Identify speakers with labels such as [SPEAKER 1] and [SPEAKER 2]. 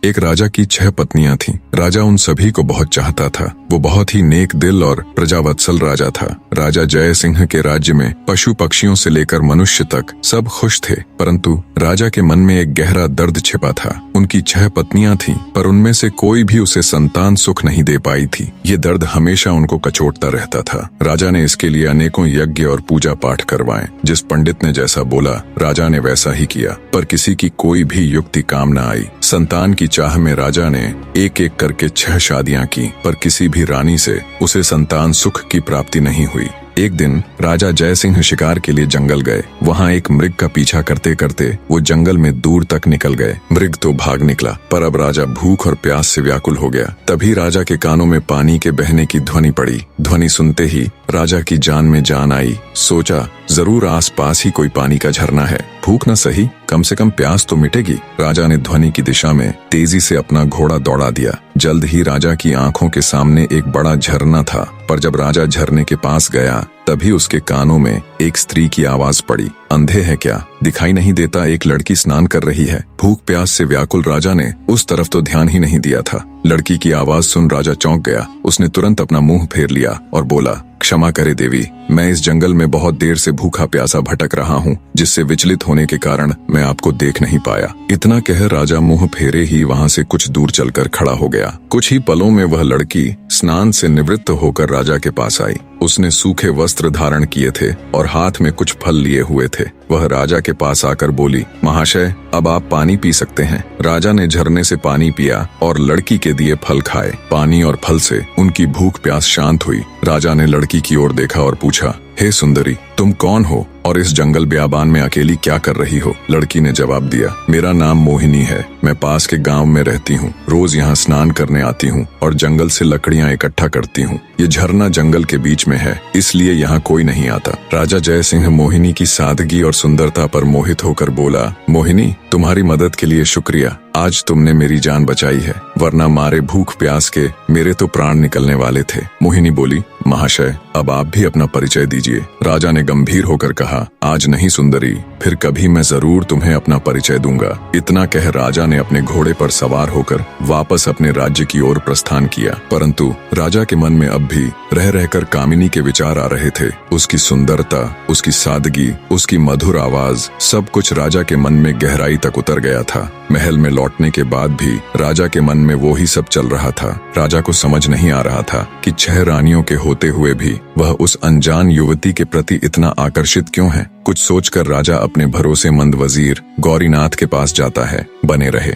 [SPEAKER 1] एक राजा की 6 पत्नियां थीं। राजा उन सभी को बहुत चाहता था। वो बहुत ही नेक दिल और प्रजावत्सल राजा था। राजा जय सिंह के राज्य में पशु पक्षियों से लेकर मनुष्य तक सब खुश थे, परंतु राजा के मन में एक गहरा दर्द छिपा था। उनकी 6 पत्नियां थीं, पर उनमें से कोई भी उसे संतान सुख नहीं दे पाई थी। ये दर्द हमेशा उनको कचोटता रहता था। राजा ने इसके लिए अनेकों यज्ञ और पूजा पाठ करवाए। जिस पंडित ने जैसा बोला, राजा ने वैसा ही किया, पर किसी की कोई भी युक्ति काम न आई। संतान की चाह में राजा ने एक एक करके 6 शादियां की, पर किसी भी रानी से उसे संतान सुख की प्राप्ति नहीं हुई। एक दिन राजा जय सिंह शिकार के लिए जंगल गए। वहाँ एक मृग का पीछा करते करते वो जंगल में दूर तक निकल गए। मृग तो भाग निकला, पर अब राजा भूख और प्यास से व्याकुल हो गया। तभी राजा के कानों में पानी के बहने की ध्वनि पड़ी। ध्वनि सुनते ही राजा की जान में जान आई। सोचा, जरूर आसपास ही कोई पानी का झरना है। भूख न सही, कम से कम प्यास तो मिटेगी। राजा ने ध्वनि की दिशा में तेजी से अपना घोड़ा दौड़ा दिया। जल्द ही राजा की आंखों के सामने एक बड़ा झरना था, पर जब राजा झरने के पास गया, तभी उसके कानों में एक स्त्री की आवाज पड़ी। अंधे है क्या? दिखाई नहीं देता? एक लड़की स्नान कर रही है। भूख प्यास से व्याकुल राजा ने उस तरफ तो ध्यान ही नहीं दिया था। लड़की की आवाज सुन राजा चौंक गया। उसने तुरंत अपना मुंह फेर लिया और बोला, क्षमा करे देवी, मैं इस जंगल में बहुत देर से भूखा प्यासा भटक रहा हूँ, जिससे विचलित होने के कारण मैं आपको देख नहीं पाया। इतना कह राजा मुंह फेरे ही वहाँ से कुछ दूर चलकर खड़ा हो गया। कुछ ही पलों में वह लड़की स्नान से निवृत्त होकर राजा के पास आई। उसने सूखे वस्त्र धारण किए थे और हाथ में कुछ फल लिए हुए थे। वह राजा के पास आकर बोली, महाशय, अब आप पानी पी सकते हैं। राजा ने झरने से पानी पिया और लड़की के दिए फल खाए। पानी और फल से उनकी भूख प्यास शांत हुई। राजा ने लड़की की ओर देखा और पूछा, हे सुंदरी, तुम कौन हो और इस जंगल ब्याबान में अकेली क्या कर रही हो? लड़की ने जवाब दिया, मेरा नाम मोहिनी है। मैं पास के गांव में रहती हूँ। रोज यहाँ स्नान करने आती हूँ और जंगल से लकड़ियाँ इकट्ठा करती हूँ। ये झरना जंगल के बीच में है, इसलिए यहाँ कोई नहीं आता। राजा जय सिंह मोहिनी की सादगी और सुंदरता पर मोहित होकर बोला, मोहिनी, तुम्हारी मदद के लिए शुक्रिया। आज तुमने मेरी जान बचाई है, वरना मारे भूख प्यास के मेरे तो प्राण निकलने वाले थे। मोहिनी बोली, महाशय, अब आप भी अपना परिचय दीजिए। राजा ने गंभीर होकर कहा, आज नहीं सुंदरी, फिर कभी मैं जरूर तुम्हें अपना परिचय दूंगा। इतना कह राजा ने अपने घोड़े पर सवार होकर वापस अपने राज्य की ओर प्रस्थान किया। परंतु राजा के मन में अब भी रह रहकर कामिनी के विचार आ रहे थे। उसकी सुंदरता, उसकी सादगी, उसकी मधुर आवाज, सब कुछ राजा के मन में गहराई तक उतर गया था। महल में लौटने के बाद भी राजा के मन में वो ही सब चल रहा था। राजा को समझ नहीं आ रहा था कि 6 रानियों के होते हुए भी वह उस अनजान युवती के प्रति इतना आकर्षित क्यों है। कुछ सोचकर राजा अपने भरोसेमंद वजीर गौरीनाथ के पास जाता है। बने रहे।